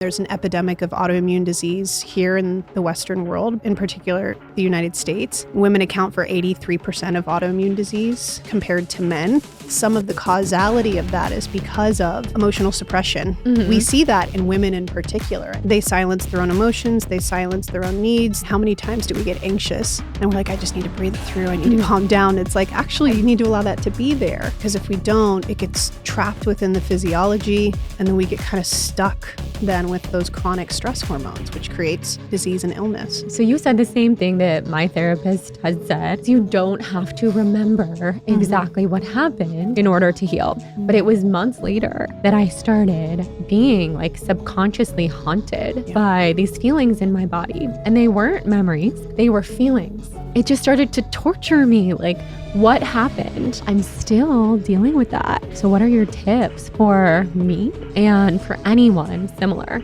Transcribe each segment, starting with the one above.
There's an epidemic of autoimmune disease here in the Western world, in particular the United States. Women account for 83% of autoimmune disease compared to men. Some of the causality of that is because of emotional suppression. We see that in women in particular. They silence their own emotions, they silence their own needs. How many times do we get anxious? And we're like, I just need to breathe it through, I need to calm down. It's like, actually, you need to allow that to be there. Because if we don't, it gets trapped within the physiology, and then we get kind of stuck then with those chronic stress hormones, which creates disease and illness. So you said the same thing that my therapist had said. You don't have to remember exactly what happened in order to heal. But it was months later that I started being like subconsciously haunted by these feelings in my body. And they weren't memories, they were feelings. It just started to torture me. Like, what happened? I'm still dealing with that. So what are your tips for me and for anyone similar?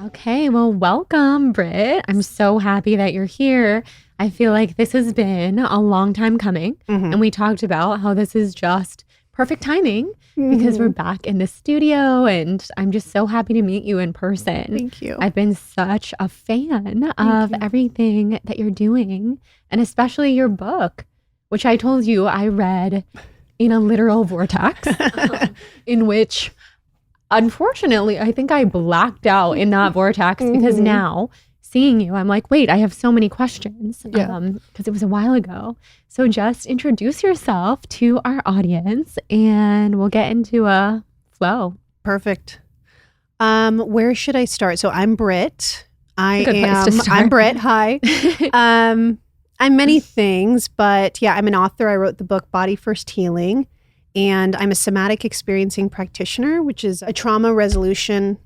Okay, well, welcome, Britt. I'm so happy that you're here. I feel like this has been a long time coming. And we talked about how this is just perfect timing because we're back in the studio, and I'm just so happy to meet you in person. Thank you. I've been such a fan of everything that you're doing, and especially your book, which I told you I read in a literal vortex in which, unfortunately, I think I blacked out in that vortex because now seeing you, I'm like, wait, I have so many questions because it was a while ago. So just introduce yourself to our audience and we'll get into a flow. Perfect. Where should I start? So I'm Britt. I'm Britt. Hi. I'm many things, but yeah, I'm an author. I wrote the book Body First Healing, and I'm a somatic experiencing practitioner, which is a trauma resolution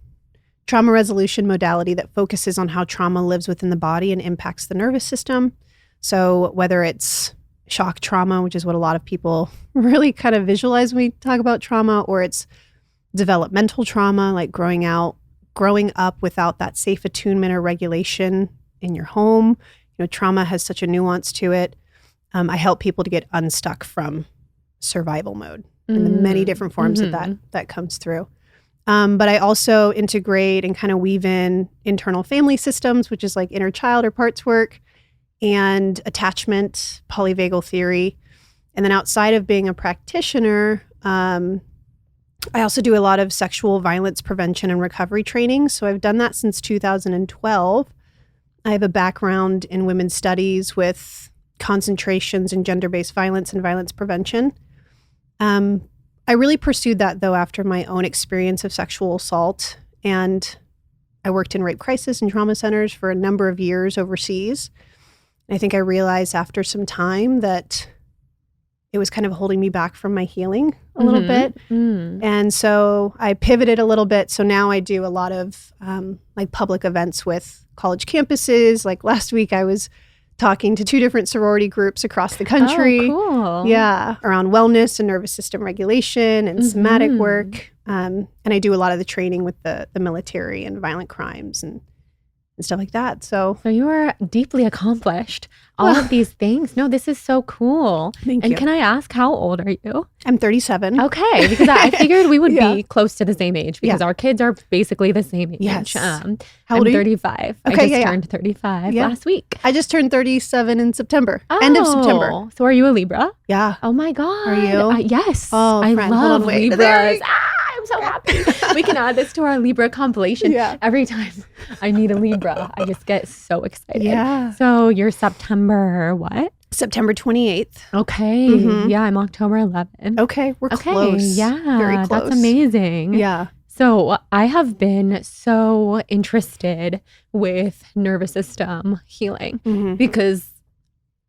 modality that focuses on how trauma lives within the body and impacts the nervous system. So whether it's shock trauma, which is what a lot of people really kind of visualize when we talk about trauma, or it's developmental trauma, like growing up without that safe attunement or regulation in your home. You know, trauma has such a nuance to it. I help people to get unstuck from survival mode and the many different forms that comes through. But I also integrate and kind of weave in internal family systems, which is like inner child or parts work, and attachment, polyvagal theory. And then outside of being a practitioner, I also do a lot of sexual violence prevention and recovery training. So I've done that since 2012. I have a background in women's studies with concentrations in gender-based violence and violence prevention. I really pursued that, though, after my own experience of sexual assault. And I worked in rape crisis and trauma centers for a number of years overseas. And I think I realized after some time that it was kind of holding me back from my healing a little bit. And so I pivoted a little bit. So now I do a lot of like public events with college campuses. Like last week I was talking to 2 different sorority groups across the country. Oh, cool. Yeah, around wellness and nervous system regulation and somatic work. And I do a lot of the training with the military and violent crimes and stuff like that. So you are deeply accomplished. All of these things. No, this is so cool. Thank you. And can I ask, how old are you? I'm 37. Okay, because I figured we would be close to the same age because our kids are basically the same age. Yes. How old I'm are you? 35. Okay, I just turned 35 last week. I just turned 37 in September. End of September. So are you a Libra? Yeah. Oh my God. Are you? Yes. Oh, I friend, love hold on, wait. Libras. I'm so happy. We can add this to our Libra compilation. Yeah. Every time I need a Libra, I just get so excited. Yeah. So you're September what? September 28th. Okay. Yeah, I'm October 11th. Okay, we're close. Yeah, very close. That's amazing. Yeah. So I have been so interested with nervous system healing because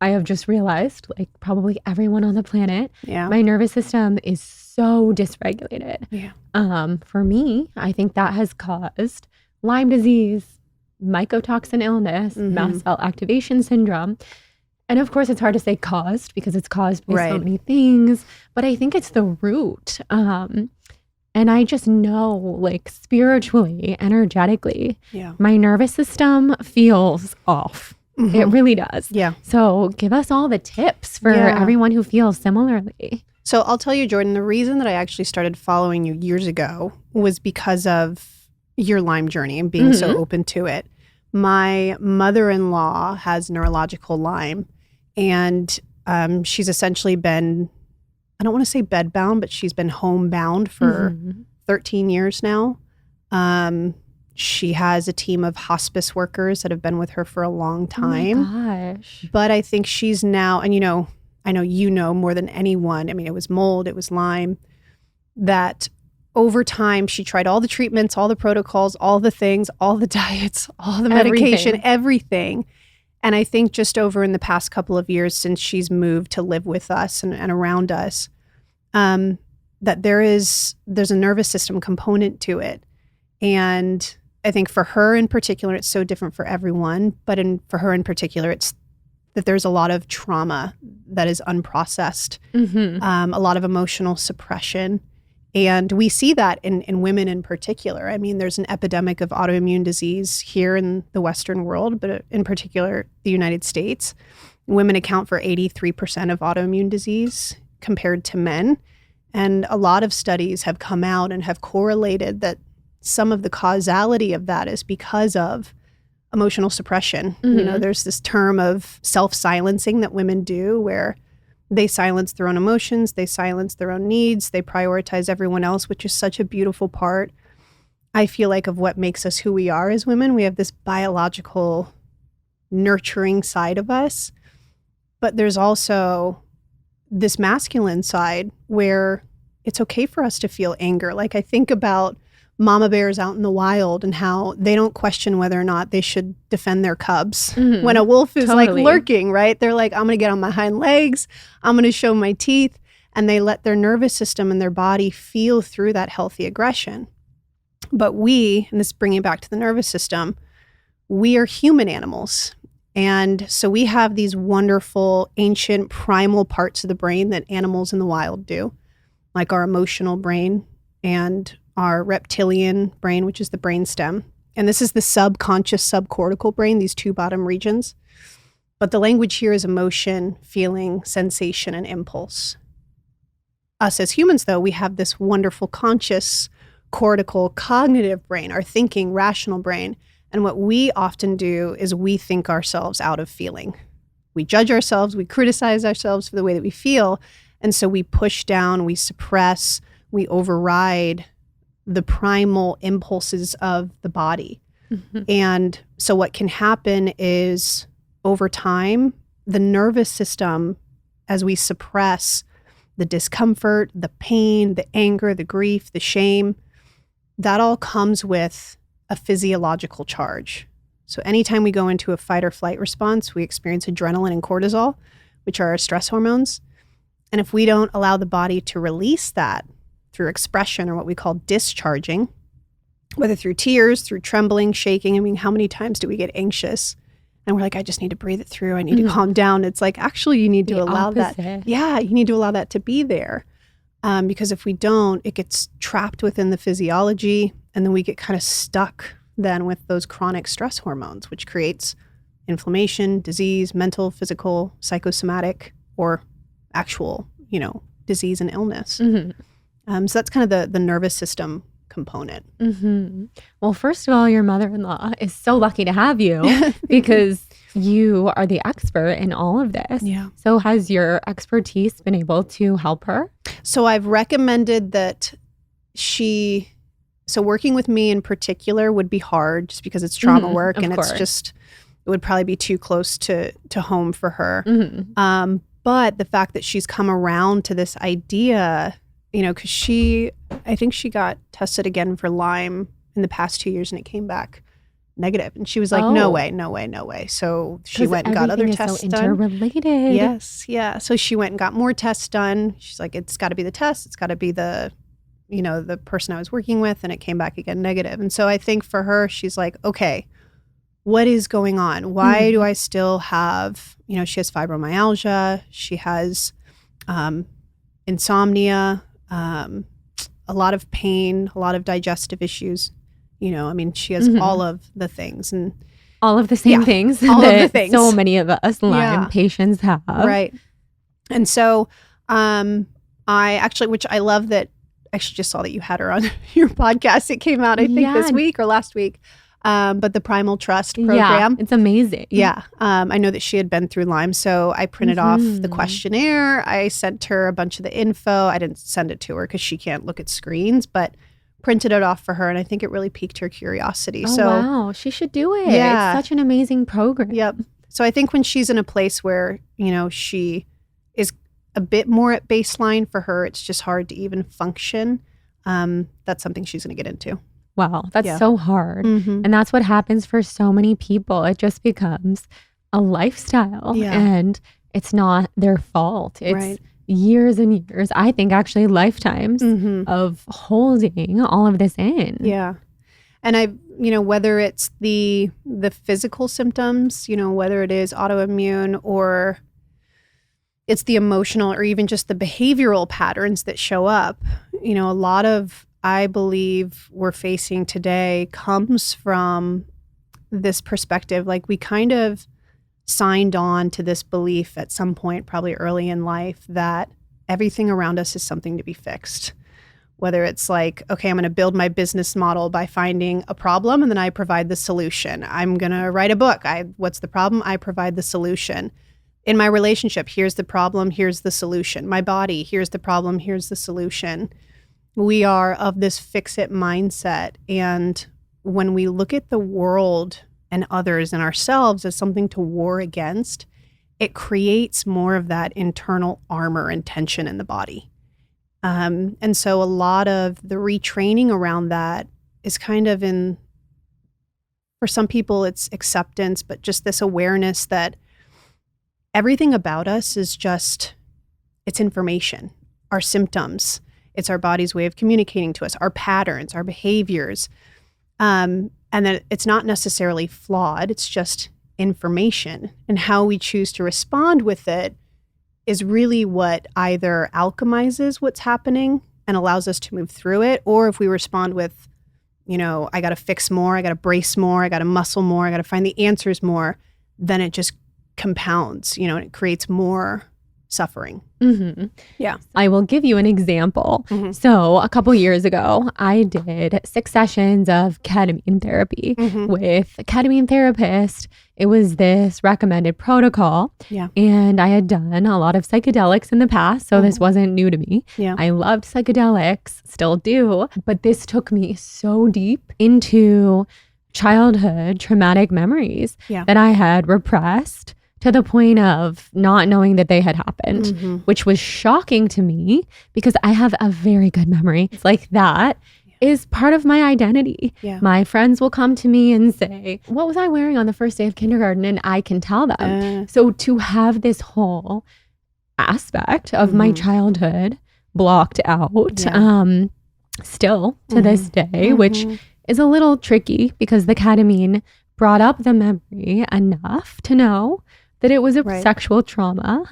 I have just realized, like probably everyone on the planet, my nervous system is so dysregulated. Yeah. For me, I think that has caused Lyme disease, mycotoxin illness, mast cell activation syndrome. And of course, it's hard to say caused because it's caused by so many things, but I think it's the root. And I just know, like spiritually, energetically, my nervous system feels off. It really does. Yeah. So give us all the tips for everyone who feels similarly. So I'll tell you, Jordan, the reason that I actually started following you years ago was because of your Lyme journey and being so open to it. My mother-in-law has neurological Lyme, and she's essentially been, I don't want to say bedbound, but she's been homebound for 13 years now. She has a team of hospice workers that have been with her for a long time. Oh my gosh. But I think she's now, and I know you know more than anyone, I mean, it was mold, it was Lyme, that over time, she tried all the treatments, all the protocols, all the things, all the diets, all the medication, everything. And I think just over in the past couple of years since she's moved to live with us and around us, that there's a nervous system component to it. And I think for her in particular, it's so different for everyone, but for her in particular, it's that there's a lot of trauma that is unprocessed, a lot of emotional suppression. And we see that in women in particular. I mean, there's an epidemic of autoimmune disease here in the Western world, but in particular, the United States. Women account for 83% of autoimmune disease compared to men. And a lot of studies have come out and have correlated that some of the causality of that is because of emotional suppression. There's this term of self-silencing that women do where they silence their own emotions, they silence their own needs, they prioritize everyone else, which is such a beautiful part, I feel like, of what makes us who we are as women. We have this biological nurturing side of us, but there's also this masculine side where it's okay for us to feel anger. Like I think about mama bears out in the wild and how they don't question whether or not they should defend their cubs when a wolf is like lurking, right? They're like, I'm going to get on my hind legs. I'm going to show my teeth. And they let their nervous system and their body feel through that healthy aggression. But we, and this is bringing it back to the nervous system, we are human animals. And so we have these wonderful, ancient, primal parts of the brain that animals in the wild do, like our emotional brain and our reptilian brain, which is the brainstem. And this is the subconscious subcortical brain, these two bottom regions. But the language here is emotion, feeling, sensation, and impulse. Us as humans, though, we have this wonderful conscious, cortical, cognitive brain, our thinking, rational brain. And what we often do is we think ourselves out of feeling. We judge ourselves, we criticize ourselves for the way that we feel. And so we push down, we suppress, we override the primal impulses of the body. And so what can happen is over time, the nervous system, as we suppress the discomfort, the pain, the anger, the grief, the shame, that all comes with a physiological charge. So anytime we go into a fight or flight response, we experience adrenaline and cortisol, which are our stress hormones. And if we don't allow the body to release that through expression or what we call discharging, whether through tears, through trembling, shaking. I mean, how many times do we get anxious and we're like, I just need to breathe it through. I need to calm down. It's like, actually, you need to allow that. Yeah, you need to allow that to be there. Because if we don't, it gets trapped within the physiology and then we get kind of stuck then with those chronic stress hormones, which creates inflammation, disease, mental, physical, psychosomatic, or actual, disease and illness. So that's kind of the nervous system component. Well, first of all, your mother-in-law is so lucky to have you because you are the expert in all of this. Yeah. So has your expertise been able to help her? So I've recommended that working with me in particular would be hard just because it's trauma work and course. It would probably be too close to home for her. But the fact that she's come around to this idea, because I think she got tested again for Lyme in the past 2 years and it came back negative. And she was like, no way. So she went and got other tests done. Interrelated. Yes. Yeah. So she went and got more tests done. She's like, it's got to be the test. It's got to be the person I was working with. And it came back again negative. And so I think for her, she's like, okay, what is going on? Why do I still have, she has fibromyalgia. She has insomnia, a lot of pain, a lot of digestive issues. She has all of the things and all of the same things. All of the things. So many of us Lyme patients have. Right. And so I actually, which I love that actually just saw that you had her on your podcast. It came out, I think, this week or last week. But the Primal Trust program. Yeah, it's amazing. Yeah. I know that she had been through Lyme. So I printed off the questionnaire. I sent her a bunch of the info. I didn't send it to her because she can't look at screens, but printed it off for her. And I think it really piqued her curiosity. Oh, wow. She should do it. Yeah. It's such an amazing program. Yep. So I think when she's in a place where, she is a bit more at baseline for her, it's just hard to even function. That's something she's going to get into. Wow, that's so hard. Mm-hmm. And that's what happens for so many people. It just becomes a lifestyle and it's not their fault. It's years and years, I think actually lifetimes of holding all of this in. Yeah. And whether it's the physical symptoms, whether it is autoimmune or it's the emotional or even just the behavioral patterns that show up, a lot of, I believe, we're facing today comes from this perspective. Like we kind of signed on to this belief at some point, probably early in life, that everything around us is something to be fixed. Whether it's like, okay, I'm going to build my business model by finding a problem and then I provide the solution. I'm going to write a book. What's the problem? I provide the solution. In my relationship, here's the problem, here's the solution. My body, here's the problem, here's the solution. We are of this fix-it mindset. And when we look at the world and others and ourselves as something to war against, it creates more of that internal armor and tension in the body. And so a lot of the retraining around that is kind of for some people, it's acceptance, but just this awareness that everything about us is it's information, our symptoms. It's our body's way of communicating to us, our patterns, our behaviors. And that it's not necessarily flawed. It's just information. And how we choose to respond with it is really what either alchemizes what's happening and allows us to move through it. Or if we respond with, I got to fix more, I got to brace more, I got to muscle more, I got to find the answers more, then it just compounds, and it creates more suffering. Mm-hmm. Yeah. I will give you an example. Mm-hmm. So a couple years ago, I did 6 sessions of ketamine therapy with a ketamine therapist. It was this recommended protocol. Yeah. And I had done a lot of psychedelics in the past, so this wasn't new to me. Yeah. I loved psychedelics, still do, but this took me so deep into childhood traumatic memories that I had repressed to the point of not knowing that they had happened, which was shocking to me because I have a very good memory. It's like that is part of my identity. Yeah. My friends will come to me and say, what was I wearing on the first day of kindergarten? And I can tell them. So to have this whole aspect of my childhood blocked out, still to this day, which is a little tricky because the ketamine brought up the memory enough to know that it was a sexual trauma,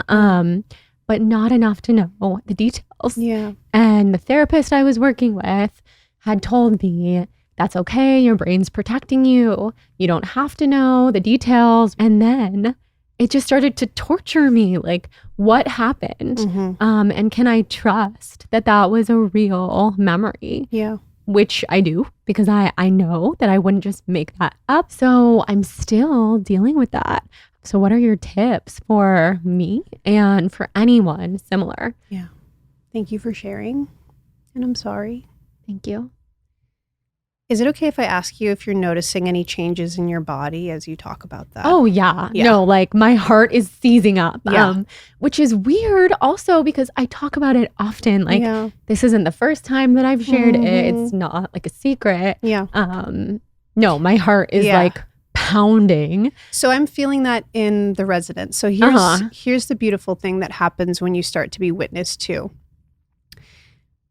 but not enough to know the details. Yeah. And the therapist I was working with had told me, that's okay, your brain's protecting you. You don't have to know the details. And then it just started to torture me. Like, what happened? And can I trust that that was a real memory? Yeah. Which I do, because I know that I wouldn't just make that up. So I'm still dealing with that. So what are your tips for me and for anyone similar? Yeah. Thank you for sharing. And I'm sorry. Thank you. Is it okay if I ask you if you're noticing any changes in your body as you talk about that? Oh, yeah. No, like my heart is seizing up, which is weird also because I talk about it often. Like this isn't the first time that I've shared it. It's not like a secret. Yeah. No, my heart is like pounding. So I'm feeling that in the residence. So here's the beautiful thing that happens when you start to be witness to.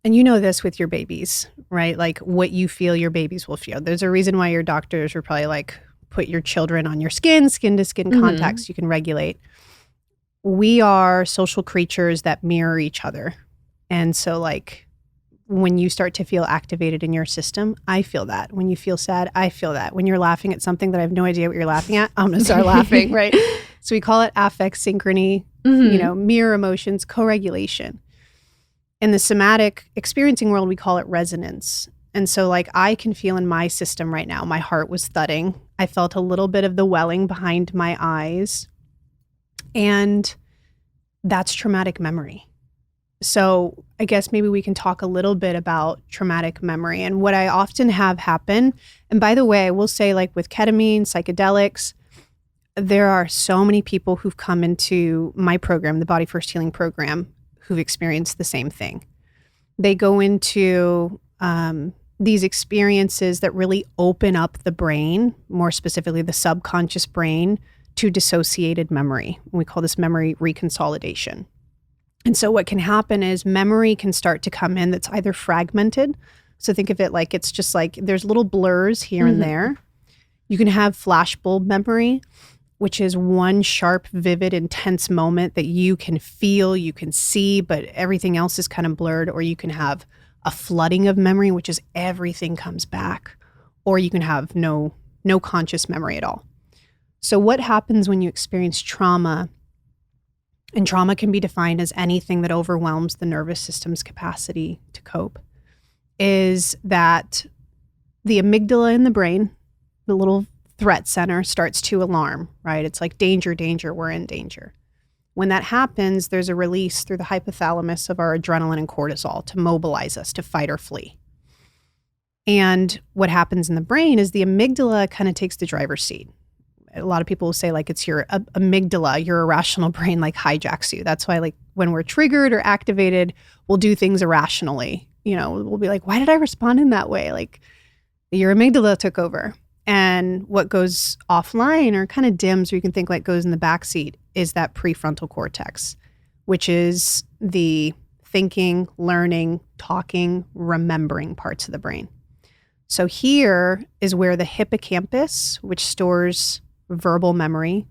And you know this with your babies, right? Like what you feel your babies will feel. There's a reason why your doctors are probably like, put your children on your skin to skin contact so you can regulate. We are social creatures that mirror each other. And so like when you start to feel activated in your system, I feel that. When you feel sad, I feel that. When you're laughing at something that I have no idea what you're laughing at, I'm going to start laughing, right? So we call it affect synchrony, mirror emotions, co-regulation. In the somatic experiencing world, we call it resonance. And so like I can feel in my system right now, my heart was thudding. I felt a little bit of the welling behind my eyes. And that's traumatic memory. So I guess maybe we can talk a little bit about traumatic memory and what I often have happen. And by the way, I will say like with ketamine, psychedelics, there are so many people who've come into my program, the Body First Healing program, who've experienced the same thing. They go into these experiences that really open up the brain, more specifically the subconscious brain, to dissociated memory. We call this memory reconsolidation. And so what can happen is memory can start to come in that's either fragmented. So think of it like it's just like there's little blurs here and there. You can have flashbulb memory, which is one sharp, vivid, intense moment that you can feel, you can see, but everything else is kind of blurred. Or you can have a flooding of memory, which is everything comes back. Or you can have no conscious memory at all. So what happens when you experience trauma, and trauma can be defined as anything that overwhelms the nervous system's capacity to cope, is that the amygdala in the brain, the little threat center, starts to alarm, right? It's like danger, danger, we're in danger. When that happens, there's a release through the hypothalamus of our adrenaline and cortisol to mobilize us to fight or flee. And what happens in the brain is the amygdala kind of takes the driver's seat. A lot of people will say like it's your amygdala, your irrational brain like hijacks you. That's why like when we're triggered or activated, we'll do things irrationally. You know, we'll be like, why did I respond in that way? Like your amygdala took over. And what goes offline or kind of dims, or you can think like goes in the backseat, is that prefrontal cortex, which is the thinking, learning, talking, remembering parts of the brain. So here is where the hippocampus, which stores verbal memory,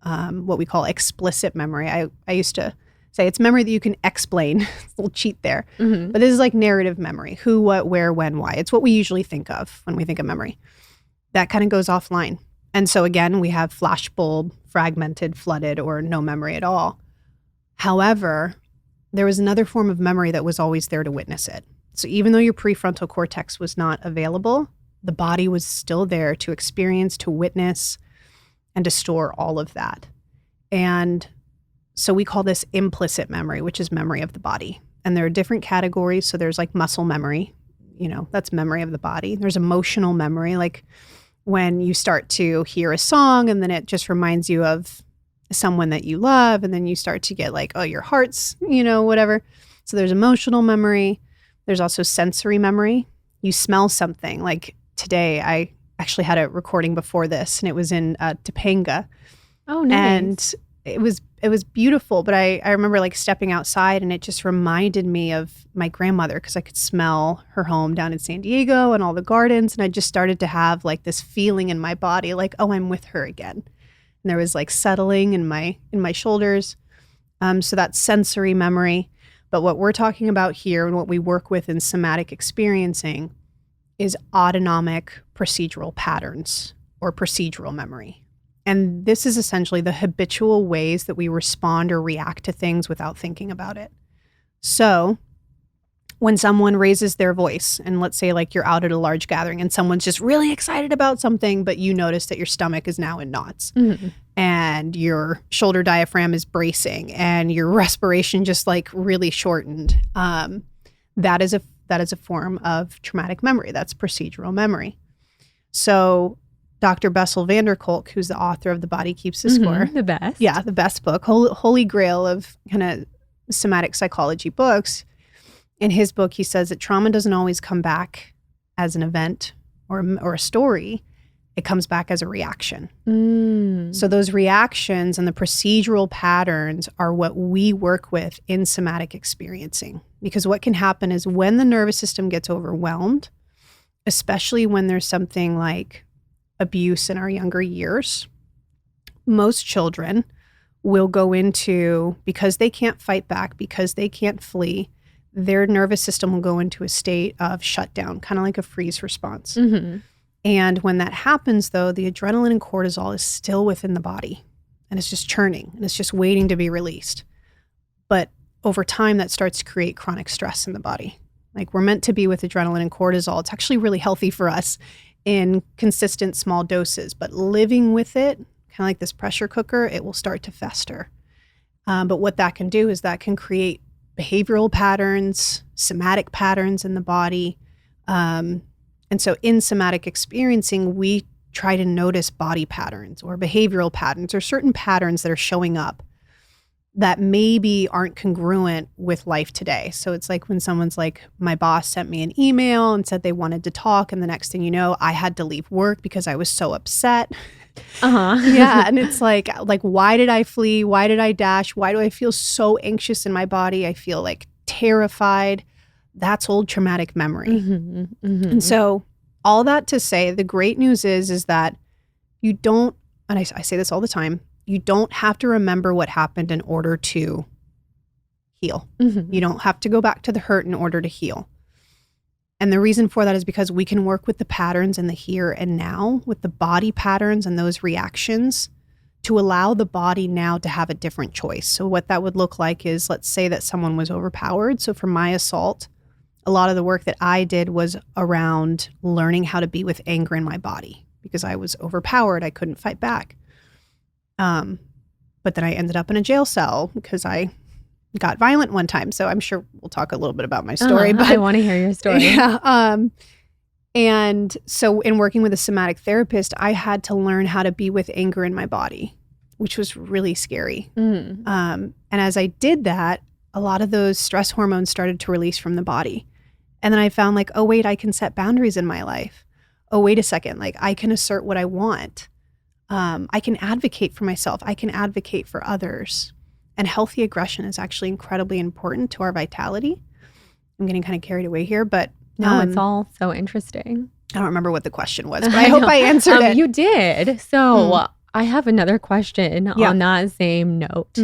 what we call explicit memory. I used to say it's memory that you can explain. It's a little cheat there. But this is like narrative memory. Who, what, where, when, why. It's what we usually think of when we think of memory. That kind of goes offline. And so again, we have flashbulb, fragmented, flooded, or no memory at all. However, there was another form of memory that was always there to witness it. So even though your prefrontal cortex was not available, the body was still there to experience, to witness, and to store all of that. And so we call this implicit memory, which is memory of the body. And there are different categories. So there's like muscle memory, you know, that's memory of the body. There's emotional memory, like when you start to hear a song and then it just reminds you of someone that you love. And then you start to get like, oh, your heart's, you know, whatever. So there's emotional memory. There's also sensory memory. You smell something. Like today, I actually had a recording before this, and it was in Topanga. Oh, nice. And it was beautiful, but I remember like stepping outside, and it just reminded me of my grandmother because I could smell her home down in San Diego and all the gardens, and I just started to have like this feeling in my body, like, oh, I'm with her again. And there was like settling in my shoulders. So that's sensory memory. But what we're talking about here and what we work with in somatic experiencing is autonomic procedural patterns or procedural memory. And this is essentially the habitual ways that we respond or react to things without thinking about it. So when someone raises their voice, and let's say like you're out at a large gathering and someone's just really excited about something, but you notice that your stomach is now in knots and your shoulder diaphragm is bracing and your respiration just like really shortened. That is a form of traumatic memory. That's procedural memory. So Dr. Bessel van der Kolk, who's the author of The Body Keeps the Score. The best. Yeah, the best book, holy grail of kind of somatic psychology books. In his book, he says that trauma doesn't always come back as an event or a story. It comes back as a reaction. So those reactions and the procedural patterns are what we work with in somatic experiencing. Because what can happen is when the nervous system gets overwhelmed, especially when there's something like abuse in our younger years, most children will go into, because they can't fight back, because they can't flee, their nervous system will go into a state of shutdown, kind of like a freeze response. And when that happens, though, the adrenaline and cortisol is still within the body and it's just churning and it's just waiting to be released. But over time, that starts to create chronic stress in the body. Like we're meant to be with adrenaline and cortisol. It's actually really healthy for us in consistent small doses, but living with it, kind of like this pressure cooker, it will start to fester. But what that can do is that can create behavioral patterns, somatic patterns in the body. And so in somatic experiencing, we try to notice body patterns or behavioral patterns or certain patterns that are showing up that maybe aren't congruent with life today. So it's like when someone's like, my boss sent me an email and said they wanted to talk. And the next thing you know, I had to leave work because I was so upset. Yeah. And it's like, why did I flee? Why did I dash? Why do I feel so anxious in my body? I feel like terrified. That's old traumatic memory. And so all that to say, the great news is that you don't, and I say this all the time, you don't have to remember what happened in order to heal. You don't have to go back to the hurt in order to heal. And the reason for that is because we can work with the patterns in the here and now, with the body patterns and those reactions to allow the body now to have a different choice. So what that would look like is, let's say that someone was overpowered. So for my assault, a lot of the work that I did was around learning how to be with anger in my body because I was overpowered. I couldn't fight back. But then I ended up in a jail cell because I got violent one time. So I'm sure we'll talk a little bit about my story. But I want to hear your story. Yeah. And so in working with a somatic therapist, I had to learn how to be with anger in my body, which was really scary. And as I did that, a lot of those stress hormones started to release from the body. And then I found like, oh, wait, I can set boundaries in my life. Oh, wait a second. Like I can assert what I want. I can advocate for myself. I can advocate for others. And healthy aggression is actually incredibly important to our vitality. I'm getting kind of carried away here, but no, it's all so interesting. I don't remember what the question was, but I hope I answered it. You did. So I have another question on that same note.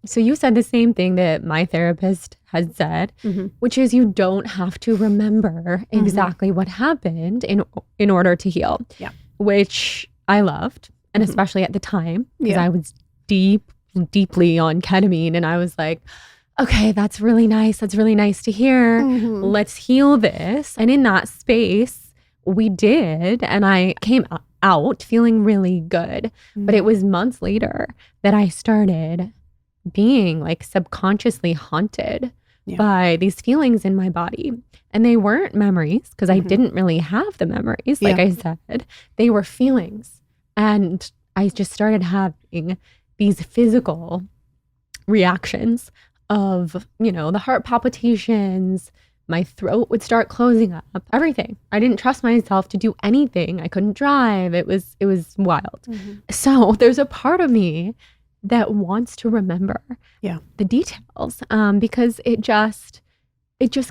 So you said the same thing that my therapist had said, which is you don't have to remember exactly what happened in order to heal. Yeah. Which I loved, and especially at the time, because I was deeply on ketamine, and I was like, okay, that's really nice. That's really nice to hear. Let's heal this. And in that space, we did, and I came out feeling really good. But it was months later that I started being like subconsciously haunted by these feelings in my body. And they weren't memories because I didn't really have the memories. Like I said, they were feelings. And I just started having these physical reactions of, the heart palpitations, my throat would start closing up, everything. I didn't trust myself to do anything. I couldn't drive. It was wild. So there's a part of me that wants to remember the details because it just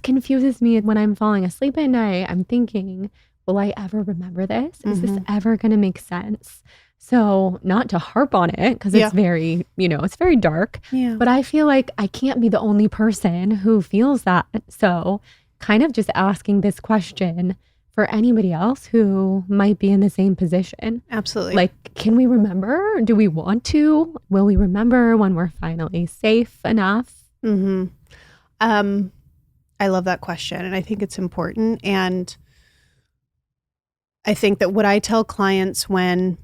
confuses me when I'm falling asleep at night. I'm thinking, will I ever remember this? Is this ever going to make sense? So not to harp on it because it's very, it's very dark, but I feel like I can't be the only person who feels that. So kind of just asking this question for anybody else who might be in the same position. Absolutely. Like, can we remember? Do we want to? Will we remember when we're finally safe enough? I love that question, and I think it's important. And I think that what I tell clients when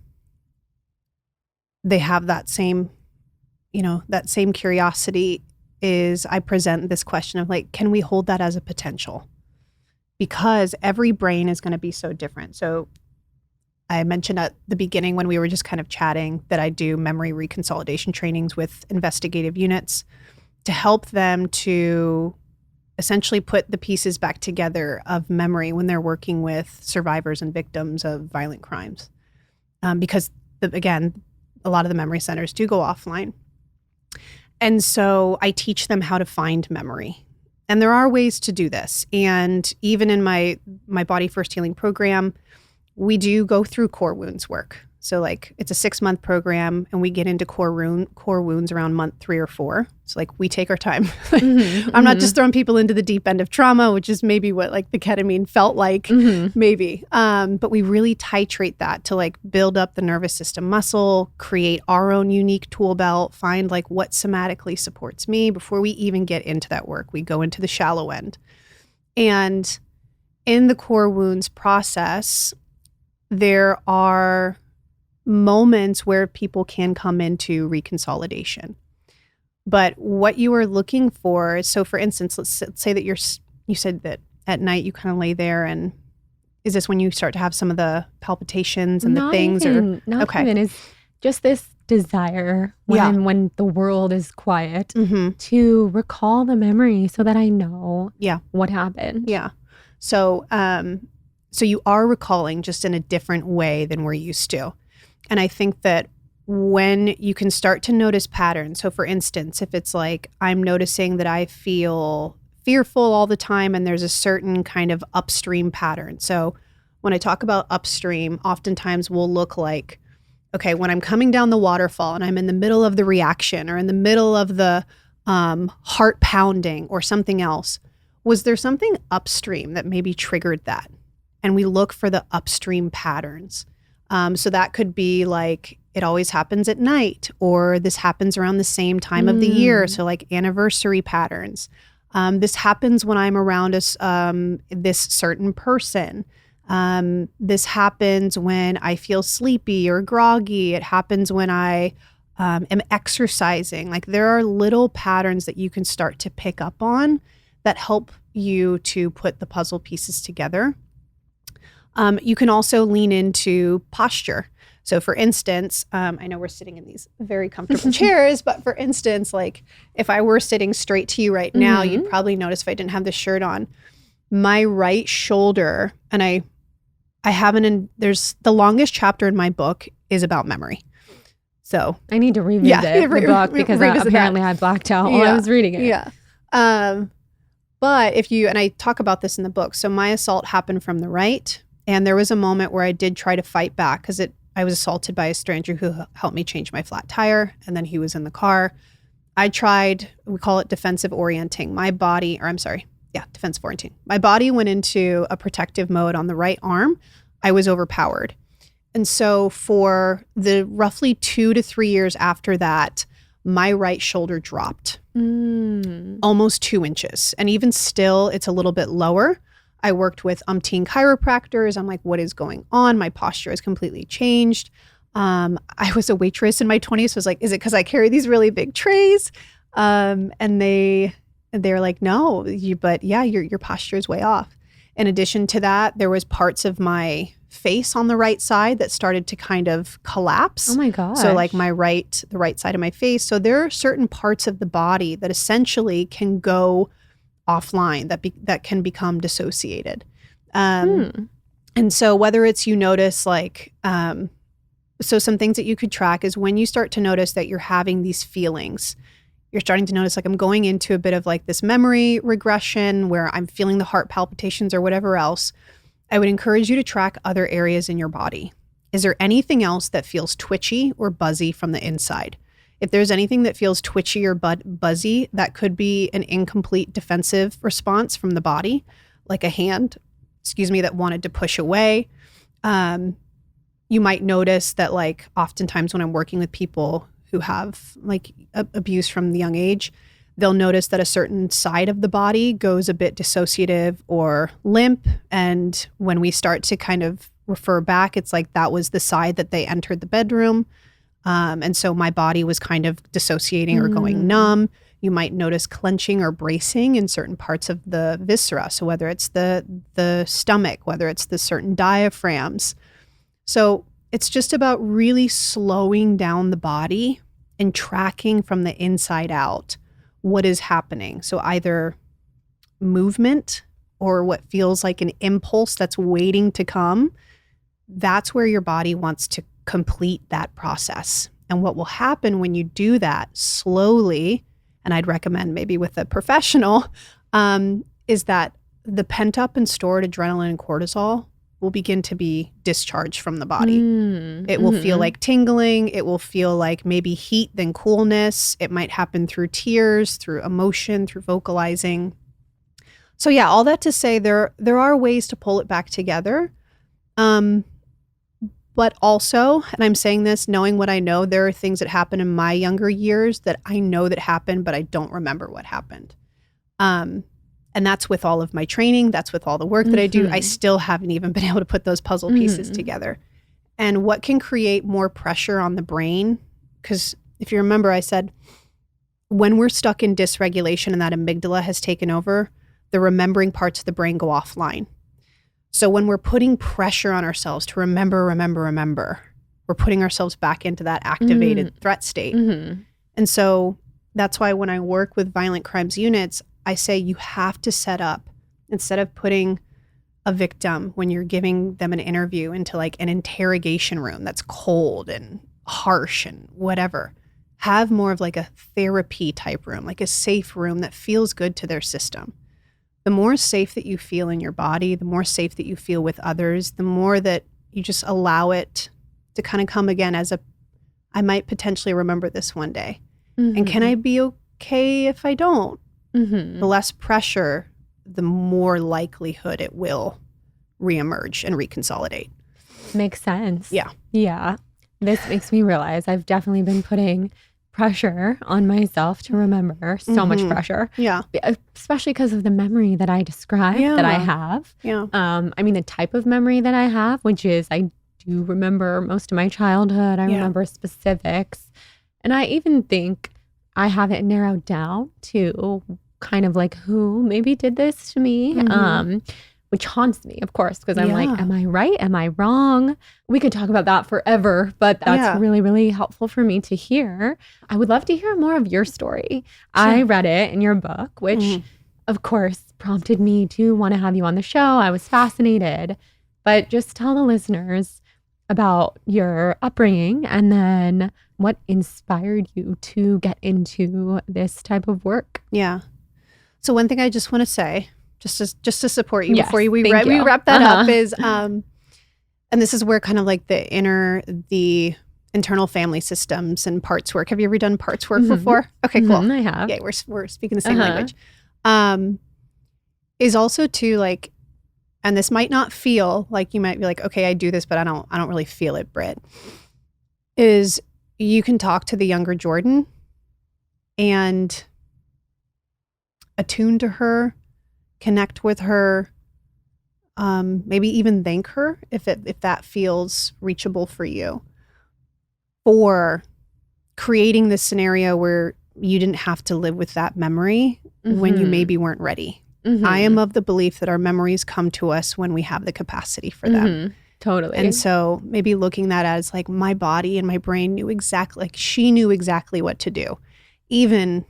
they have that same curiosity is I present this question of like, can we hold that as a potential? Because every brain is going to be so different. So I mentioned at the beginning when we were just kind of chatting that I do memory reconsolidation trainings with investigative units to help them to essentially put the pieces back together of memory when they're working with survivors and victims of violent crimes. Because again, a lot of the memory centers do go offline. And so I teach them how to find memory. And there are ways to do this. And even in my Body First Healing program, we do go through core wounds work. So like it's a 6-month program and we get into core wounds around month 3 or 4. So like we take our time. I'm not just throwing people into the deep end of trauma, which is maybe what like the ketamine felt like, maybe. But we really titrate that to like build up the nervous system muscle, create our own unique tool belt, find like what somatically supports me before we even get into that work. We go into the shallow end. And in the core wounds process, there are moments where people can come into reconsolidation. But what you are looking for, so for instance, let's say that you said that at night you kind of lay there, and is this when you start to have some of the palpitations and the things? Even it's just this desire when the world is quiet to recall the memory so that I know what happened. Yeah. So so you are recalling just in a different way than we're used to. And I think that when you can start to notice patterns, so for instance, if it's like I'm noticing that I feel fearful all the time and there's a certain kind of upstream pattern. So when I talk about upstream, oftentimes will look like, okay, when I'm coming down the waterfall and I'm in the middle of the reaction or in the middle of the heart pounding or something else, was there something upstream that maybe triggered that? And we look for the upstream patterns. So that could be like, it always happens at night, or this happens around the same time of the year. So like anniversary patterns. This happens when I'm around this certain person. This happens when I feel sleepy or groggy. It happens when I am exercising. Like there are little patterns that you can start to pick up on that help you to put the puzzle pieces together. You can also lean into posture. So for instance, I know we're sitting in these very comfortable chairs, but for instance, like if I were sitting straight to you right now, you'd probably notice if I didn't have the shirt on, my right shoulder, and I haven't, there's the longest chapter in my book is about memory. So I need to revisit the book because apparently I blacked out while I was reading it. Yeah. But if you, and I talk about this in the book, so my assault happened from the right. And there was a moment where I did try to fight back because I was assaulted by a stranger who helped me change my flat tire. And then he was in the car. I tried, we call it defensive orienting. Defensive orienting. My body went into a protective mode on the right arm. I was overpowered. And so for the roughly 2 to 3 years after that, my right shoulder dropped almost 2 inches. And even still, it's a little bit lower. I worked with umpteen chiropractors. I'm like, what is going on? My posture has completely changed. I was a waitress in my 20s. So I was like, is it because I carry these really big trays? And they're like, no, your posture is way off. In addition to that, there was parts of my face on the right side that started to kind of collapse. Oh my gosh. So like the right side of my face. So there are certain parts of the body that essentially can go offline, that can become dissociated. And so whether it's you notice like, so some things that you could track is when you start to notice that you're having these feelings, you're starting to notice like I'm going into a bit of like this memory regression where I'm feeling the heart palpitations or whatever else. I would encourage you to track other areas in your body. Is there anything else that feels twitchy or buzzy from the inside? If there's anything that feels twitchy or buzzy, that could be an incomplete defensive response from the body, like a hand, that wanted to push away. You might notice that like oftentimes when I'm working with people who have like abuse from the young age, they'll notice that a certain side of the body goes a bit dissociative or limp. And when we start to kind of refer back, it's like that was the side that they entered the bedroom. And so my body was kind of dissociating or going numb. You might notice clenching or bracing in certain parts of the viscera. So whether it's the stomach, whether it's the certain diaphragms. So it's just about really slowing down the body and tracking from the inside out what is happening. So either movement or what feels like an impulse that's waiting to come. That's where your body wants to complete that process. And what will happen when you do that slowly, and I'd recommend maybe with a professional, is that the pent up and stored adrenaline and cortisol will begin to be discharged from the body. It will feel like tingling. It will feel like maybe heat, then coolness. It might happen through tears, through emotion, through vocalizing. So yeah, all that to say there are ways to pull it back together. But also, and I'm saying this knowing what I know, there are things that happen in my younger years that I know that happened, but I don't remember what happened. And that's with all of my training. That's with all the work that I do. I still haven't even been able to put those puzzle pieces together. And what can create more pressure on the brain? Because if you remember, I said, when we're stuck in dysregulation and that amygdala has taken over, the remembering parts of the brain go offline. So when we're putting pressure on ourselves to remember, we're putting ourselves back into that activated threat state. And so that's why when I work with violent crimes units, I say you have to set up, instead of putting a victim when you're giving them an interview into like an interrogation room that's cold and harsh and whatever, have more of like a therapy type room, like a safe room that feels good to their system. The more safe that you feel in your body, the more safe that you feel with others, the more that you just allow it to kind of come again as I might potentially remember this one day. And can I be okay if I don't? The less pressure, the more likelihood it will reemerge and reconsolidate. Makes sense. Yeah. Yeah. This makes me realize I've definitely been putting pressure on myself to remember, so much pressure. Yeah. Especially because of the memory that I described that I have. Yeah. I mean, the type of memory that I have, which is I do remember most of my childhood. I remember specifics. And I even think I have it narrowed down to kind of like who maybe did this to me, which haunts me, of course, because I'm like, am I right? Am I wrong? We could talk about that forever, but that's really, really helpful for me to hear. I would love to hear more of your story. Sure. I read it in your book, which of course prompted me to want to have you on the show. I was fascinated, but just tell the listeners about your upbringing and then what inspired you to get into this type of work. Yeah. So one thing I just want to say, just to support you before we wrap that up is, and this is where kind of like the internal family systems and parts work. Have you ever done parts work before? Okay, cool. I have. Yeah, we're speaking the same language. Is also to like, and this might not feel like you might be like, okay, I do this, but I don't really feel it, Britt. Is you can talk to the younger Jordan and attune to her, connect with her, maybe even thank her if that feels reachable for you, for creating this scenario where you didn't have to live with that memory when you maybe weren't ready. I am of the belief that our memories come to us when we have the capacity for them. Totally. And so maybe looking that as like my body and my brain knew exactly, like she knew exactly what to do. Even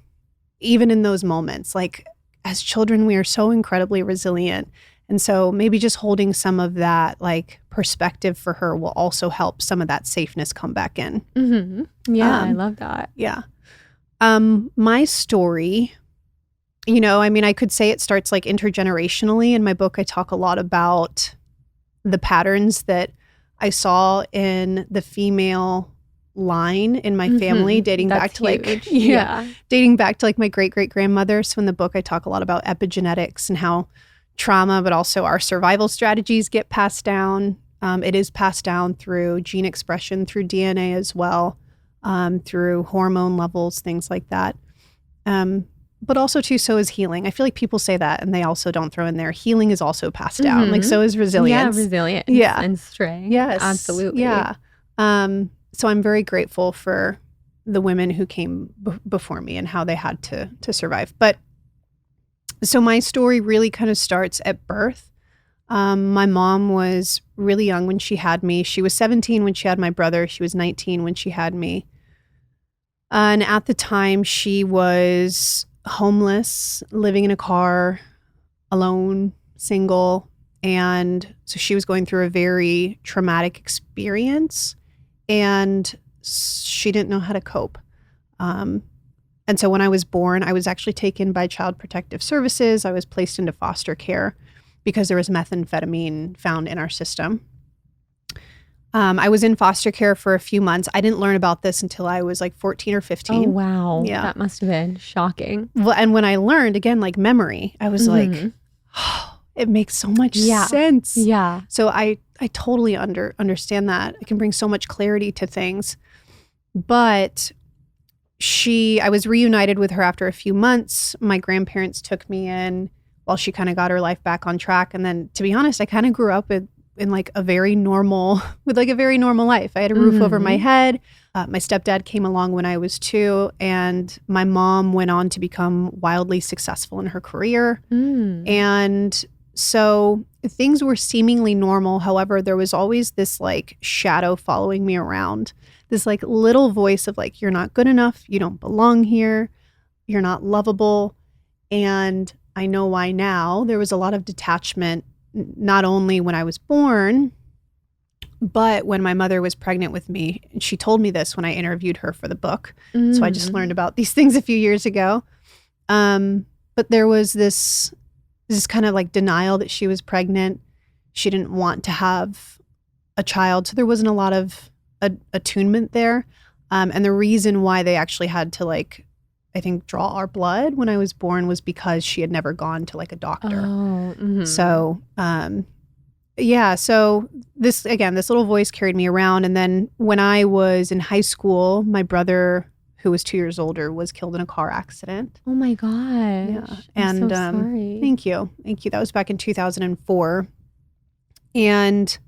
in those moments, like as children, we are so incredibly resilient. And so maybe just holding some of that like perspective for her will also help some of that safeness come back in. Yeah, I love that. Yeah. My story, I mean, I could say it starts like intergenerationally. In my book, I talk a lot about the patterns that I saw in the female line in my family dating back to like dating back to like my great-great-grandmother. So in the book I talk a lot about epigenetics and how trauma but also our survival strategies get passed down. It is passed down through gene expression, through DNA as well, through hormone levels, things like that. But also too, so is healing. I feel like people say that and they also don't throw in there healing is also passed down. Like so is resilience. Yeah, resilience. Yeah. And strength. Yes. Absolutely. Yeah. So I'm very grateful for the women who came before me and how they had to survive. But so my story really kind of starts at birth. My mom was really young when she had me. She was 17 when she had my brother. She was 19 when she had me. And at the time she was homeless, living in a car, alone, single. And so she was going through a very traumatic experience. And she didn't know how to cope. And so when I was born, I was actually taken by Child Protective Services. I was placed into foster care. because there was methamphetamine found in our system. I was in foster care for a few months. I didn't learn about this until I was like 14 or 15. Oh, wow. Yeah. That must have been shocking. Well, and when I learned, again, like memory, I was like, oh, it makes so much sense. Yeah. So I totally understand that. It can bring so much clarity to things. But I was reunited with her after a few months. My grandparents took me in while she kind of got her life back on track. And then, to be honest, I kind of grew up in like a very normal life. I had a roof over my head. My stepdad came along when I was 2, and my mom went on to become wildly successful in her career. And so things were seemingly normal. However, there was always this like shadow following me around, this like little voice of like, you're not good enough. You don't belong here. You're not lovable. And I know why now. There was a lot of detachment, not only when I was born, but when my mother was pregnant with me. And she told me this when I interviewed her for the book. So I just learned about these things a few years ago. But there was this kind of like denial that she was pregnant. She didn't want to have a child. So there wasn't a lot of attunement there. And the reason why they actually had to like, I think, draw our blood when I was born was because she had never gone to like a doctor. So, so this little voice carried me around. And then when I was in high school, my brother, who was 2 years older, was killed in a car accident. Oh my gosh. Yeah. I'm so sorry. Thank you. That was back in 2004. And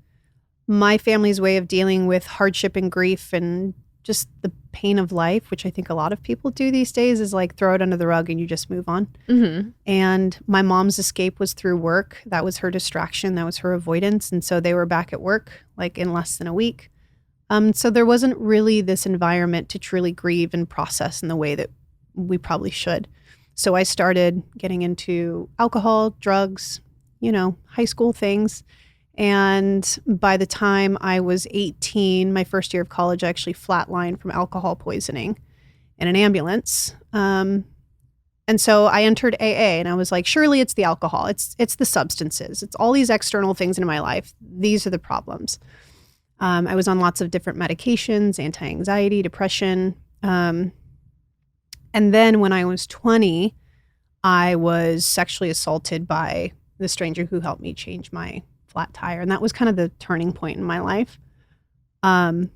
my family's way of dealing with hardship and grief and just the pain of life, which I think a lot of people do these days, is like throw it under the rug and you just move on. And my mom's escape was through work. That was her distraction. That was her avoidance. And so they were back at work like in less than a week. So there wasn't really this environment to truly grieve and process in the way that we probably should. So I started getting into alcohol, drugs, high school things. And by the time I was 18, my first year of college, I actually flatlined from alcohol poisoning in an ambulance. And so I entered AA, and I was like, surely it's the alcohol. It's the substances. It's all these external things in my life. These are the problems. I was on lots of different medications, anti-anxiety, depression. And then when I was 20, I was sexually assaulted by the stranger who helped me change my flat tire. And that was kind of the turning point in my life. But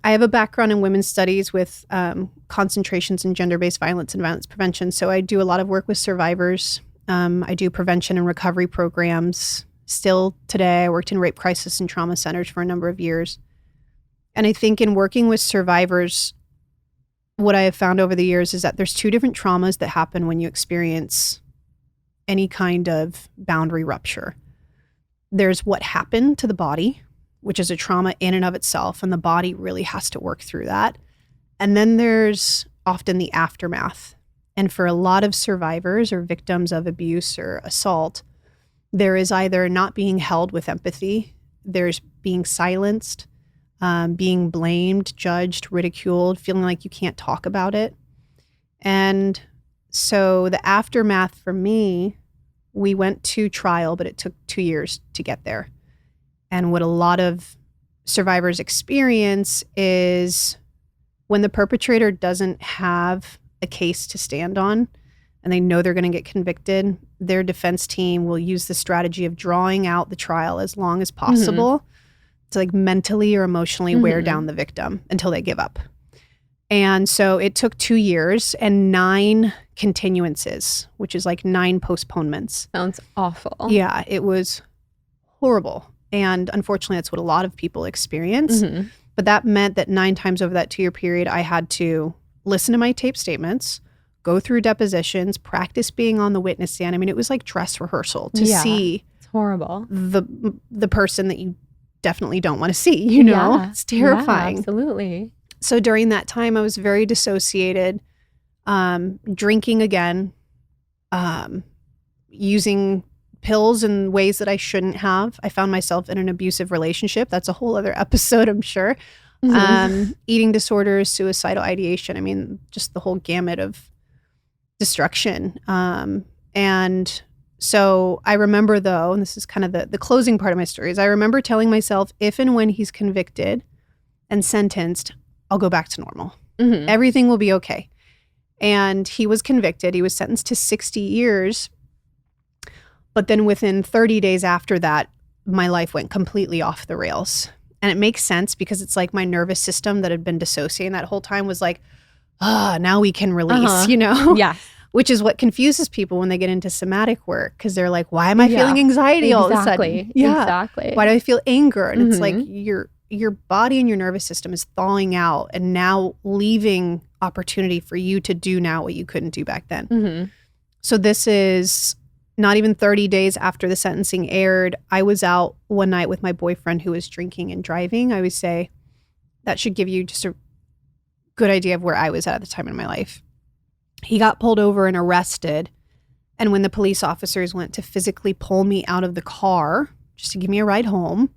I have a background in women's studies with concentrations in gender-based violence and violence prevention. So I do a lot of work with survivors. I do prevention and recovery programs. Still today, I worked in rape crisis and trauma centers for a number of years. And I think in working with survivors, what I have found over the years is that there's 2 different traumas that happen when you experience any kind of boundary rupture. There's what happened to the body, which is a trauma in and of itself, and the body really has to work through that. And then there's often the aftermath. And for a lot of survivors or victims of abuse or assault, there is either not being held with empathy, there's being silenced, being blamed, judged, ridiculed, feeling like you can't talk about it. And so the aftermath for me, we went to trial, but it took 2 years to get there. And what a lot of survivors experience is when the perpetrator doesn't have a case to stand on and they know they're going to get convicted, their defense team will use the strategy of drawing out the trial as long as possible to like mentally or emotionally wear down the victim until they give up. And so it took 2 years and 9 continuances, which is like 9 postponements. Sounds awful. Yeah, it was horrible. And unfortunately, that's what a lot of people experience. But that meant that 9 times over that 2-year period, I had to listen to my tape statements, go through depositions, practice being on the witness stand. I mean, it was like dress rehearsal to see it's horrible. The person that you definitely don't want to see, you know? It's terrifying. Yeah, absolutely. So during that time, I was very dissociated, drinking again, using pills in ways that I shouldn't have. I found myself in an abusive relationship. That's a whole other episode, I'm sure. Eating disorders, suicidal ideation. I mean, just the whole gamut of destruction. And So I remember though, and this is kind of the closing part of my story, is I remember telling myself, if and when he's convicted and sentenced, I'll go back to normal. Mm-hmm. Everything will be okay. And he was convicted. He was sentenced to 60 years. But then within 30 days after that, my life went completely off the rails. And it makes sense because it's like my nervous system that had been dissociating that whole time was like, now we can release, you know? Yeah. Which is what confuses people when they get into somatic work, because they're like, why am I feeling anxiety all of a sudden? Yeah. Exactly. Why do I feel anger? And it's like your body and your nervous system is thawing out and now leaving opportunity for you to do now what you couldn't do back then. Mm-hmm. So this is not even 30 days after the sentencing aired. I was out one night with my boyfriend who was drinking and driving. I would say that should give you just a good idea of where I was at the time in my life. He got pulled over and arrested. And when the police officers went to physically pull me out of the car, just to give me a ride home,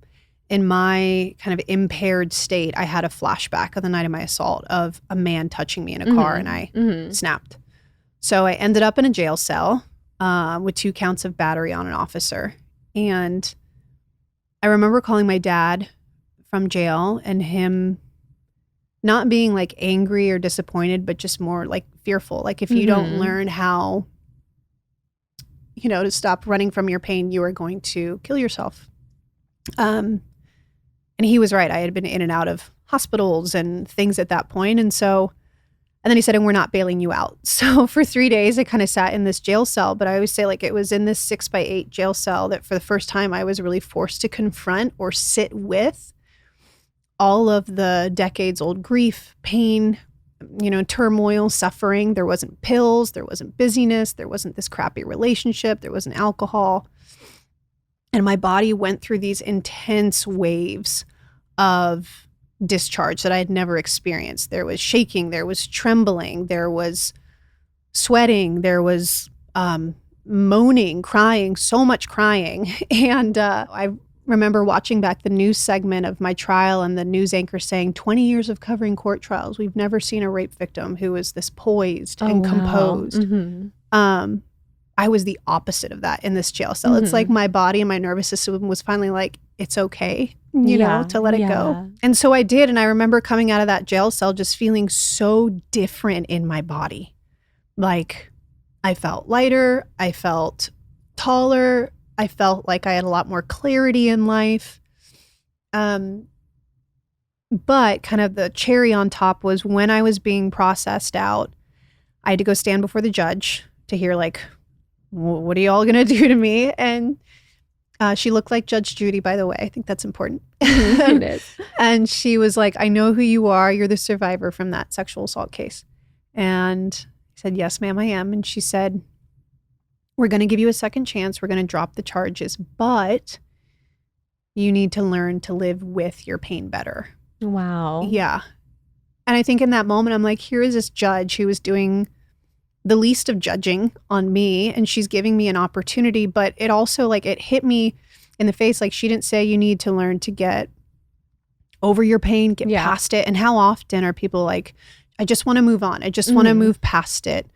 in my kind of impaired state, I had a flashback of the night of my assault of a man touching me in a car, and I snapped. So I ended up in a jail cell with 2 counts of battery on an officer. And I remember calling my dad from jail and him not being like angry or disappointed, but just more like fearful. Like if you don't learn how, to stop running from your pain, you are going to kill yourself. And he was right. I had been in and out of hospitals and things at that point. And then he said, and we're not bailing you out. So for 3 days, I kind of sat in this jail cell, but I always say like it was in this 6x8 jail cell that for the first time I was really forced to confront or sit with all of the decades old grief, pain, turmoil, suffering. There wasn't pills, there wasn't busyness, there wasn't this crappy relationship, there wasn't alcohol. And my body went through these intense waves of discharge that I had never experienced. There was shaking, there was trembling, there was sweating, there was moaning, crying, so much crying. And I remember watching back the news segment of my trial and the news anchor saying 20 years of covering court trials. We've never seen a rape victim who was this poised and composed. I was the opposite of that in this jail cell. It's like my body and my nervous system was finally like, it's okay, to let it go. And so I did. And I remember coming out of that jail cell just feeling so different in my body. Like I felt lighter, I felt taller, I felt like I had a lot more clarity in life. But kind of the cherry on top was when I was being processed out, I had to go stand before the judge to hear like, what are y'all going to do to me? And she looked like Judge Judy, by the way. I think that's important. It is. And she was like, I know who you are. You're the survivor from that sexual assault case. And I said, yes, ma'am, I am. And she said, we're going to give you a second chance. We're going to drop the charges, but you need to learn to live with your pain better. Wow. Yeah. And I think in that moment, I'm like, here is this judge who was doing the least of judging on me, and she's giving me an opportunity, but it also like it hit me in the face. Like she didn't say you need to learn to get over your pain, get past it. And how often are people like, I just want to move on. I just want to move past it.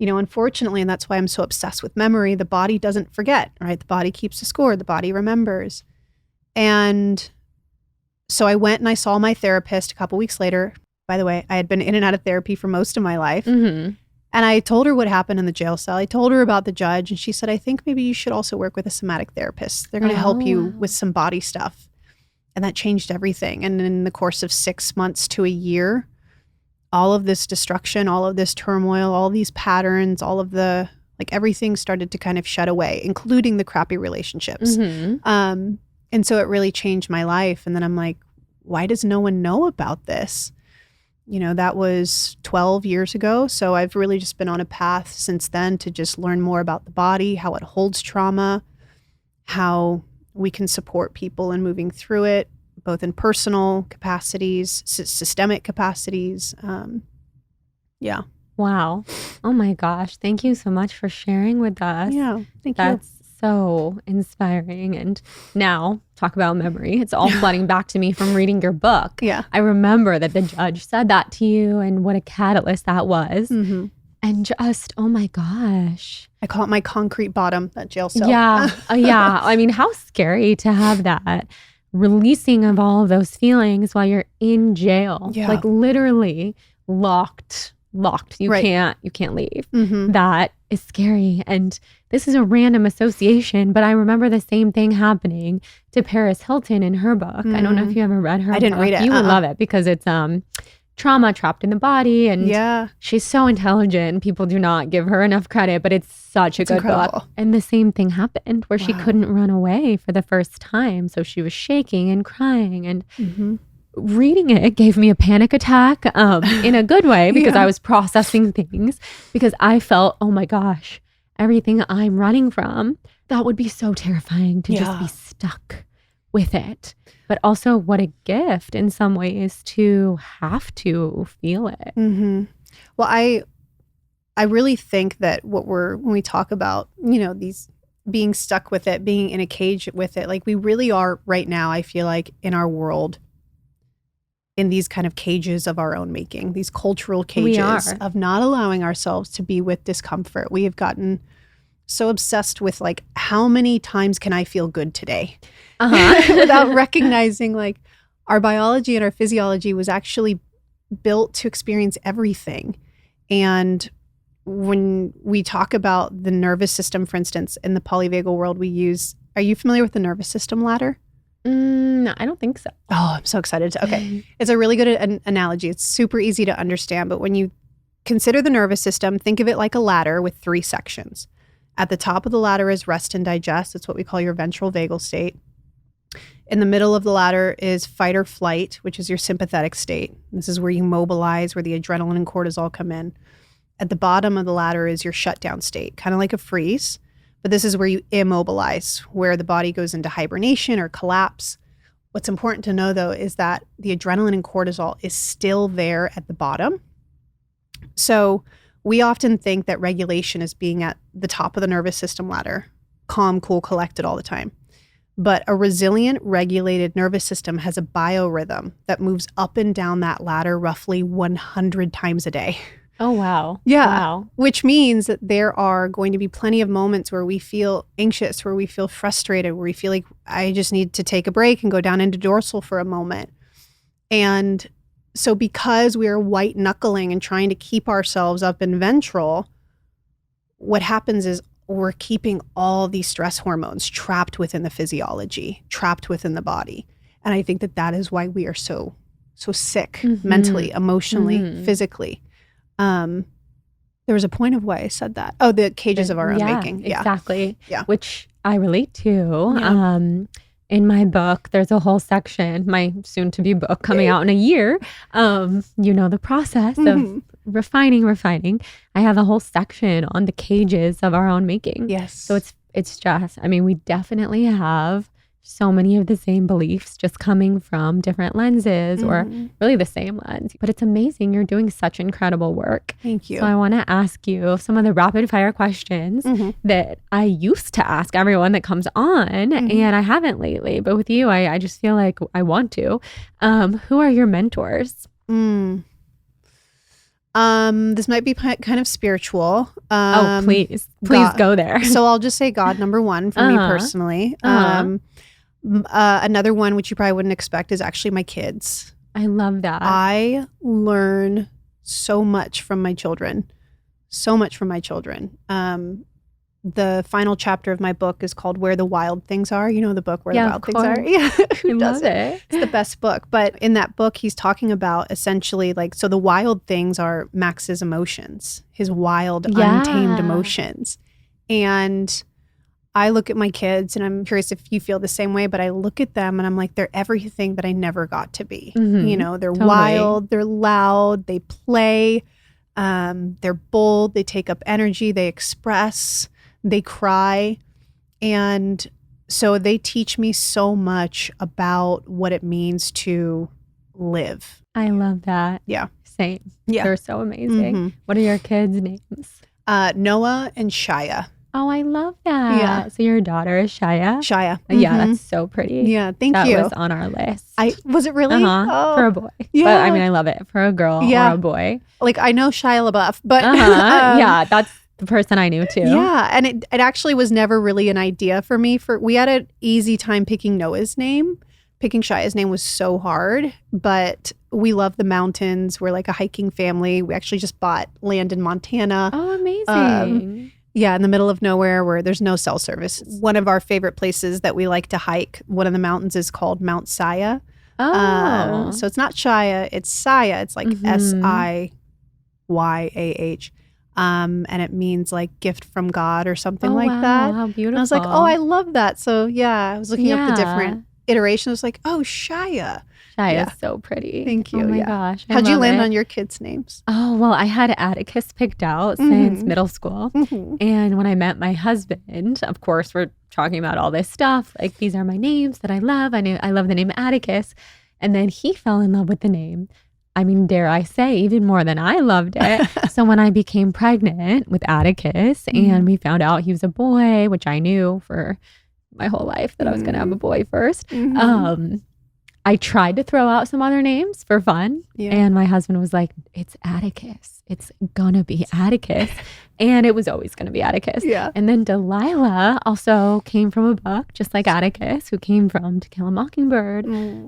Unfortunately, and that's why I'm so obsessed with memory, the body doesn't forget, right? The body keeps a score. The body remembers. And so I went and I saw my therapist a couple weeks later. By the way, I had been in and out of therapy for most of my life. And I told her what happened in the jail cell. I told her about the judge, and she said, I think maybe you should also work with a somatic therapist. They're going to help you with some body stuff. And that changed everything. And in the course of 6 months to a year, all of this destruction, all of this turmoil, all these patterns, all of the, like everything started to kind of shed away, including the crappy relationships. And so it really changed my life. And then I'm like, why does no one know about this? That was 12 years ago. So I've really just been on a path since then to just learn more about the body, how it holds trauma, how we can support people in moving through it, both in personal capacities, systemic capacities. Yeah. Wow. Oh my gosh. Thank you so much for sharing with us. Yeah. Thank you. That's so inspiring. And now talk about memory. It's all flooding back to me from reading your book. Yeah. I remember that the judge said that to you and what a catalyst that was. And And just, oh my gosh. I call it my concrete bottom, that jail cell. Yeah. Yeah. I mean, how scary to have that releasing of all of those feelings while you're in jail. Yeah. Like literally locked. You can't leave. That is scary. And this is a random association, but I remember the same thing happening to Paris Hilton in her book. I don't know if you ever read her book. I didn't read it. You would love it because it's trauma trapped in the body, and she's so intelligent. People do not give her enough credit, but it's such a good book. And the same thing happened where she couldn't run away for the first time. So she was shaking and crying, and reading it gave me a panic attack in a good way because I was processing things, because I felt, oh my gosh, everything I'm running from, that would be so terrifying to just be stuck with it. But also what a gift in some ways to have to feel it. Well, I really think that when we talk about, these being stuck with it, being in a cage with it, like we really are right now, I feel like in our world, in these kind of cages of our own making, these cultural cages of not allowing ourselves to be with discomfort. We have gotten so obsessed with like, how many times can I feel good today? Without recognizing like our biology and our physiology was actually built to experience everything. And when we talk about the nervous system, for instance, in the polyvagal world, are you familiar with the nervous system ladder? I don't think so. Oh, I'm so excited. Okay. It's a really good analogy. It's super easy to understand. But when you consider the nervous system, think of it like a ladder with 3 sections. At the top of the ladder is rest and digest. It's what we call your ventral vagal state. In the middle of the ladder is fight or flight, which is your sympathetic state. This is where you mobilize, where the adrenaline and cortisol come in. At the bottom of the ladder is your shutdown state, kind of like a freeze. But this is where you immobilize, where the body goes into hibernation or collapse. What's important to know, though, is that the adrenaline and cortisol is still there at the bottom. So we often think that regulation is being at the top of the nervous system ladder, calm, cool, collected all the time. But a resilient, regulated nervous system has a biorhythm that moves up and down that ladder roughly 100 times a day. Oh, wow. Yeah. Wow. Which means that there are going to be plenty of moments where we feel anxious, where we feel frustrated, where we feel like I just need to take a break and go down into dorsal for a moment. And so because we are white knuckling and trying to keep ourselves up in ventral, what happens is we're keeping all these stress hormones trapped within the physiology, trapped within the body. And I think that is why we are so sick mentally, emotionally, physically. There was a point of why I said that. Oh, the cages of our own making. Yeah, exactly. Yeah. Which I relate to. Yeah. In my book, there's a whole section, my soon-to-be book coming out in a year. The process of refining. I have a whole section on the cages of our own making. Yes. So it's just, we definitely have so many of the same beliefs, just coming from different lenses or really the same lens. But it's amazing. You're doing such incredible work. Thank you. So I want to ask you some of the rapid fire questions that I used to ask everyone that comes on, and I haven't lately. But with you, I just feel like I want to. Who are your mentors? This might be kind of spiritual. Please go there. So I'll just say God, number one for me personally. Another one, which you probably wouldn't expect, is actually my kids. I love that. I learn so much from my children. The final chapter of my book is called Where the Wild Things Are. You know the book Where the Wild Things Are? Yeah. I love it. It's the best book. But in that book, he's talking about essentially so the wild things are Max's emotions, his wild, untamed emotions. And I look at my kids, and I'm curious if you feel the same way, but I look at them and I'm like, they're everything that I never got to be. They're wild, they're loud, they play, they're bold, they take up energy, they express, they cry. And so they teach me so much about what it means to live. I love that. Yeah. Same. Yeah. They're so amazing. What are your kids' names? Noah and Shia. Oh, I love that. Yeah. So your daughter is Shia? Shia. Yeah, that's so pretty. Yeah, thank you. That was on our list. Was it really? Oh. For a boy. Yeah. But I mean, I love it. For a girl or a boy. Like, I know Shia LaBeouf, but yeah, that's the person I knew too. Yeah, and it actually was never really an idea for me. We had an easy time picking Noah's name. Picking Shia's name was so hard, but we love the mountains. We're like a hiking family. We actually just bought land in Montana. Oh, amazing. Yeah, in the middle of nowhere where there's no cell service. One of our favorite places that we like to hike, one of the mountains is called Mount Saya. Oh. So it's not Shia, it's Saya. It's like Siyah. And it means like gift from God or something like that. How beautiful. And I was like, oh, I love that. So yeah, I was looking up the different iterations. I was like, oh, Shia. Shia is so pretty. Thank you. Oh my gosh. How'd you land on your kids' names? Oh, well, I had Atticus picked out since middle school. And when I met my husband, of course, we're talking about all this stuff. Like, these are my names that I love. I love the name Atticus. And then he fell in love with the name. I mean, dare I say, even more than I loved it. So when I became pregnant with Atticus and we found out he was a boy, which I knew for my whole life that I was going to have a boy first, I tried to throw out some other names for fun. Yeah. And my husband was like, it's Atticus. It's gonna be Atticus. And it was always gonna be Atticus. Yeah. And then Delilah also came from a book, just like Atticus, who came from To Kill a Mockingbird.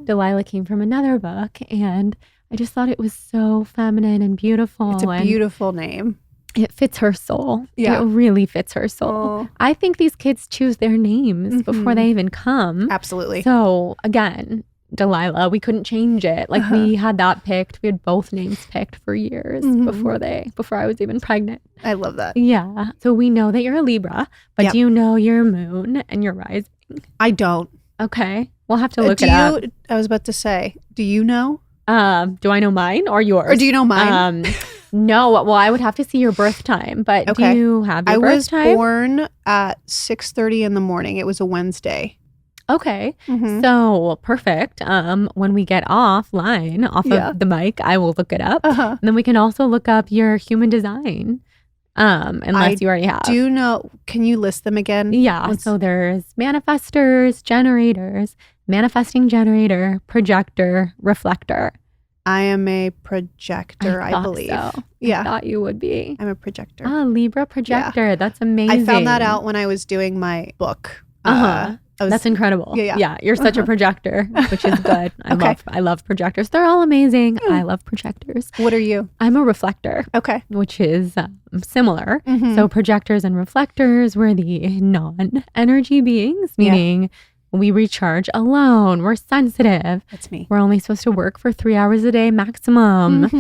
Delilah came from another book. And I just thought it was so feminine and beautiful. It's a beautiful name. It fits her soul. Yeah. It really fits her soul. I think these kids choose their names before they even come. Absolutely. So again, Delilah, we couldn't change it. Like we had that picked. We had both names picked for years before I was even pregnant. I love that. Yeah. So we know that you're a Libra, but do you know your moon and your rising? I don't. Okay. We'll have to look it up. I was about to say, do you know? Do I know mine or yours? Or do you know mine? No. Well, I would have to see your birth time, but do you have your birth time? I was born at 6:30 in the morning. It was a Wednesday. Okay. So perfect. When we get offline, off of the mic, I will look it up. And then we can also look up your human design. Unless you already have. Do you know, can you list them again? Yeah. So there's manifestors, generators, manifesting generator, projector, reflector. I am a projector, I believe. So. Yeah. I thought you would be. I'm a projector. Oh, Libra projector. Yeah. That's amazing. I found that out when I was doing my book. That's incredible. Yeah. You're such a projector, which is good. I love projectors. They're all amazing. I love projectors. What are you? I'm a reflector. Okay. Which is similar. So projectors and reflectors, we're the non-energy beings, meaning we recharge alone. We're sensitive. That's me. We're only supposed to work for 3 hours a day maximum.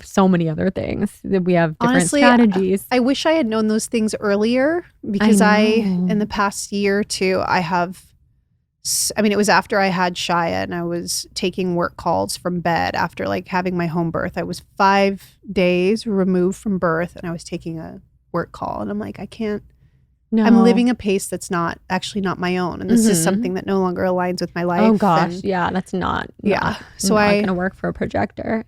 So many other things. We have different strategies. I wish I had known those things earlier because in the past year or two, it was after I had Shia and I was taking work calls from bed after like having my home birth. I was 5 days removed from birth and I was taking a work call and I'm like, I can't. No. I'm living a pace that's not my own. And this is something that no longer aligns with my life. Oh gosh. that's not. So I'm not going to work for a projector.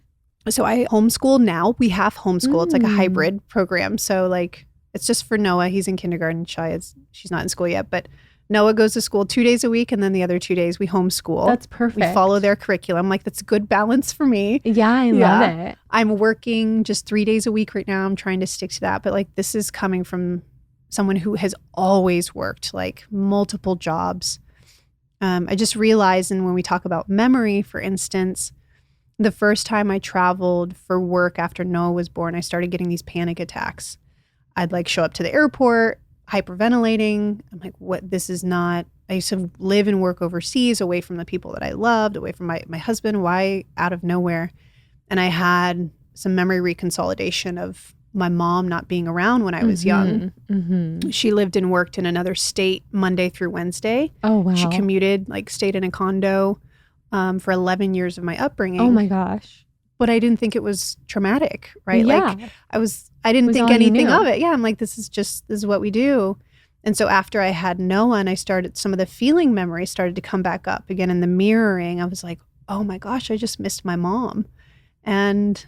So I homeschool now. We have homeschool. It's like a hybrid program. So like, it's just for Noah. He's in kindergarten. She's not in school yet, but Noah goes to school 2 days a week. And then the other 2 days we homeschool. That's perfect. We follow their curriculum. Like that's a good balance for me. Yeah, I love it. I'm working just 3 days a week right now. I'm trying to stick to that. But like, this is coming from someone who has always worked like multiple jobs. I just realized, and when we talk about memory, for instance, the first time I traveled for work after Noah was born, I started getting these panic attacks. I'd like show up to the airport, hyperventilating. I'm like, what? This is not, I used to live and work overseas, away from the people that I loved, away from my husband. Why out of nowhere? And I had some memory reconsolidation of my mom not being around when I was young. She lived and worked in another state Monday through Wednesday. Oh, wow. She commuted, like stayed in a condo for 11 years of my upbringing. Oh my gosh. But I didn't think it was traumatic, right? Yeah. Like I didn't think anything of it. Yeah. I'm like, this is what we do. And so after I had Noah and some of the feeling memories started to come back up again in the mirroring, I was like, oh my gosh, I just missed my mom. And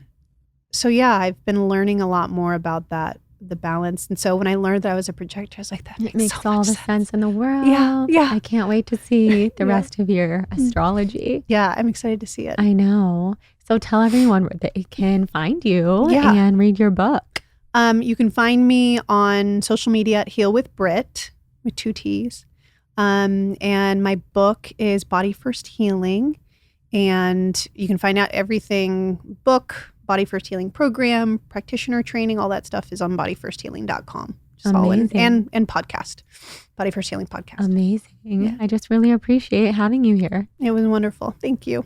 so, I've been learning a lot more about that the balance. And so when I learned that I was a projector, I was like, that makes so all much the sense in the world. Yeah. I can't wait to see the rest of your astrology. Yeah, I'm excited to see it. I know. So tell everyone where they can find you and read your book. You can find me on social media at Heal with Britt with 2 T's. And my book is Body First Healing. And you can find out everything, book, Body First Healing program, practitioner training, all that stuff is on bodyfirsthealing.com. Amazing. And podcast, Body First Healing podcast. Amazing. Yeah. I just really appreciate having you here. It was wonderful. Thank you.